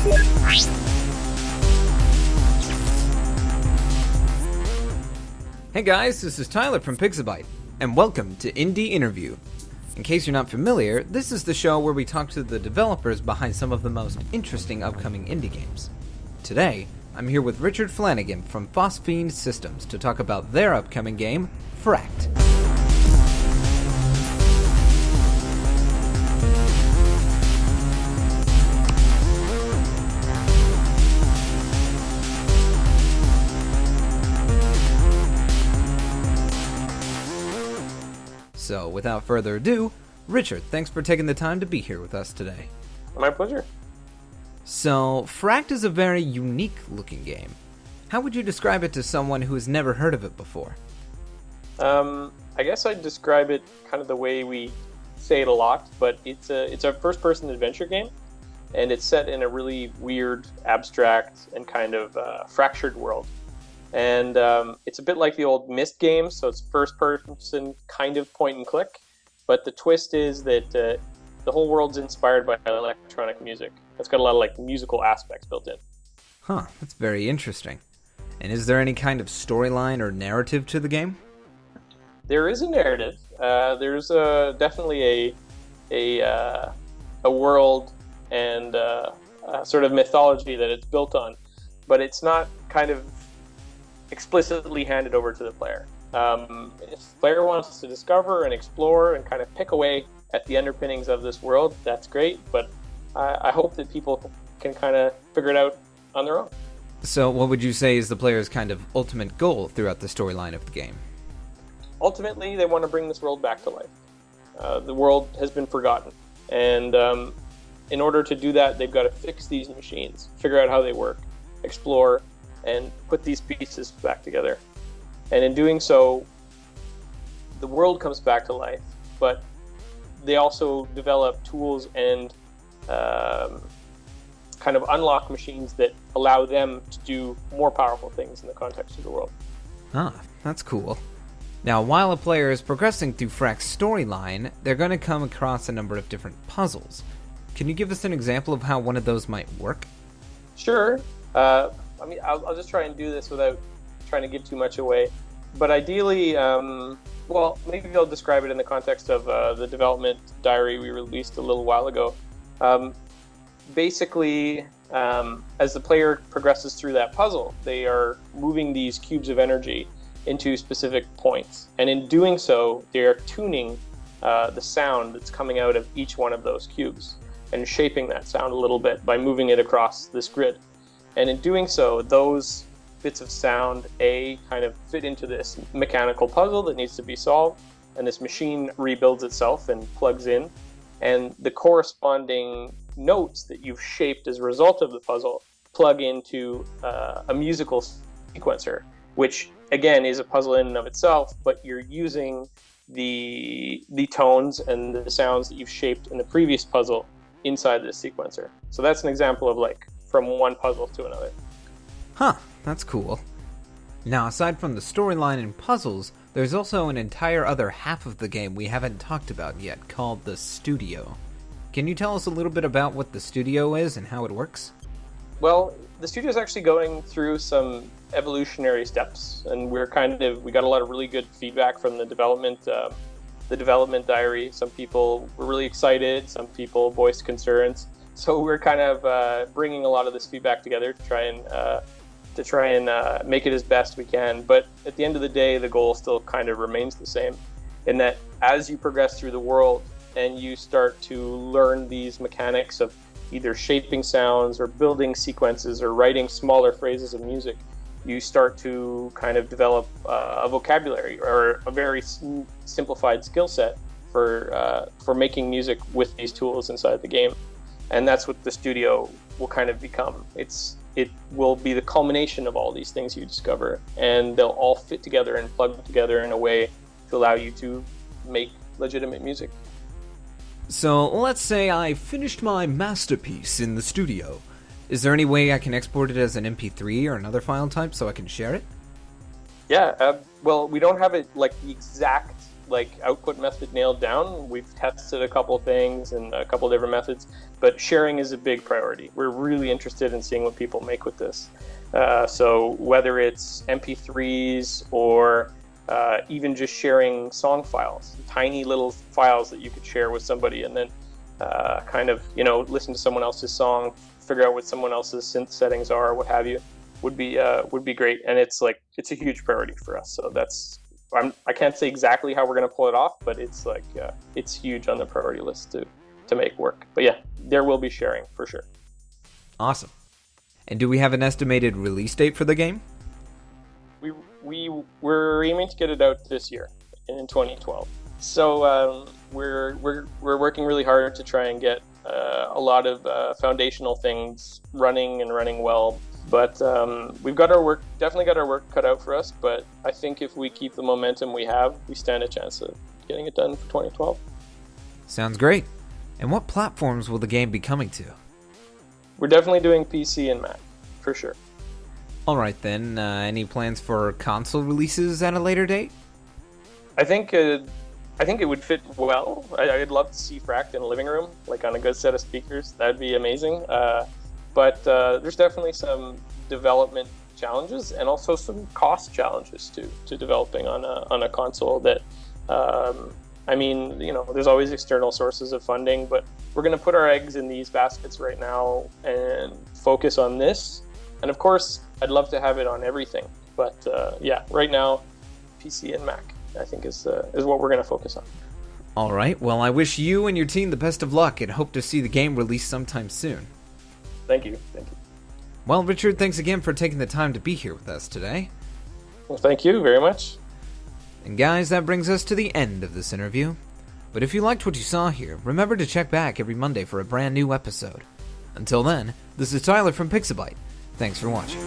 Hey guys, this is Tyler from Pixabyte, and welcome to Indie Interview. In case you're not familiar, this is the show where we talk to the developers behind some of the most interesting upcoming indie games. Today, I'm here with Richard Flanagan from Phosphine Systems to talk about their upcoming game, Fract. So, without further ado, Richard, thanks for taking the time to be here with us today. My pleasure. So, Fract is a very unique-looking game. How would you describe it to someone who has never heard of it before? I guess I'd describe it kind of the way we say it a lot, but it's a first-person adventure game, and it's set in a really weird, abstract, and kind of fractured world. And it's a bit like the old Myst games, so it's first-person kind of point-and-click. But the twist is that the whole world's inspired by electronic music. It's got a lot of musical aspects built in. Huh, that's very interesting. And is there any kind of storyline or narrative to the game? There is a narrative. There's definitely a world and sort of mythology that it's built on, but it's not kind of explicitly handed over to the player. If the player wants to discover and explore and kind of pick away at the underpinnings of this world, that's great, but I hope that people can kind of figure it out on their own. So what would you say is the player's kind of ultimate goal throughout the storyline of the game? Ultimately, they want to bring this world back to life. The world has been forgotten, and in order to do that, they've got to fix these machines, figure out how they work, explore, and put these pieces back together. And in doing so, the world comes back to life, but they also develop tools and kind of unlock machines that allow them to do more powerful things in the context of the world. Ah, that's cool. Now, while a player is progressing through Fract's storyline, they're going to come across a number of different puzzles. Can you give us an example of how one of those might work? Sure. I'll just try and do this without trying to give too much away. But ideally, maybe I'll describe it in the context of the development diary we released a little while ago. Basically, as the player progresses through that puzzle, they are moving these cubes of energy into specific points. And in doing so, they are tuning the sound that's coming out of each one of those cubes and shaping that sound a little bit by moving it across this grid. And in doing so, those bits of sound, kind of fit into this mechanical puzzle that needs to be solved, and this machine rebuilds itself and plugs in, and the corresponding notes that you've shaped as a result of the puzzle plug into a musical sequencer, which again is a puzzle in and of itself, but you're using the tones and the sounds that you've shaped in the previous puzzle inside this sequencer. So that's an example of from one puzzle to another. Huh, that's cool. Now, aside from the storyline and puzzles, there's also an entire other half of the game we haven't talked about yet, called the studio. Can you tell us a little bit about what the studio is and how it works? Well, the studio is actually going through some evolutionary steps, and we got a lot of really good feedback from the development diary. Some people were really excited, some people voiced concerns. So we're kind of bringing a lot of this feedback together to try and make it as best we can. But at the end of the day, the goal still kind of remains the same, in that as you progress through the world and you start to learn these mechanics of either shaping sounds or building sequences or writing smaller phrases of music, you start to kind of develop a vocabulary or a very simplified skill set for making music with these tools inside the game. And that's what the studio will kind of become. It will be the culmination of all these things you discover, and they'll all fit together and plug together in a way to allow you to make legitimate music. So, let's say I finished my masterpiece in the studio. Is there any way I can export it as an MP3 or another file type so I can share it? Yeah, well, we don't have it the exact like output method nailed down. We've tested a couple things and a couple different methods, but sharing is a big priority. We're really interested in seeing what people make with this. So whether it's MP3s or even just sharing song files, tiny little files that you could share with somebody, and then kind of, listen to someone else's song, figure out what someone else's synth settings are, what have you, would be great. And it's a huge priority for us. So I can't say exactly how we're going to pull it off, but it's it's huge on the priority list to make work. But yeah, there will be sharing for sure. Awesome. And do we have an estimated release date for the game? We're aiming to get it out this year in 2012. So we're working really hard to try and get a lot of foundational things running well. But we've definitely got our work cut out for us. But I think if we keep the momentum we have, we stand a chance of getting it done for 2012. Sounds great. And what platforms will the game be coming to? We're definitely doing PC and Mac, for sure. All right then. Any plans for console releases at a later date? I think it would fit well. I'd love to see Fract in a living room, like on a good set of speakers. That'd be amazing. But there's definitely some development challenges and also some cost challenges to developing on a console that, there's always external sources of funding, but we're going to put our eggs in these baskets right now and focus on this. And of course, I'd love to have it on everything. But right now, PC and Mac, I think, is what we're going to focus on. All right. Well, I wish you and your team the best of luck and hope to see the game released sometime soon. Thank you. Well, Richard, thanks again for taking the time to be here with us today. Well, thank you very much. And guys, that brings us to the end of this interview. But if you liked what you saw here, remember to check back every Monday for a brand new episode. Until then, this is Tyler from Pixabyte. Thanks for watching.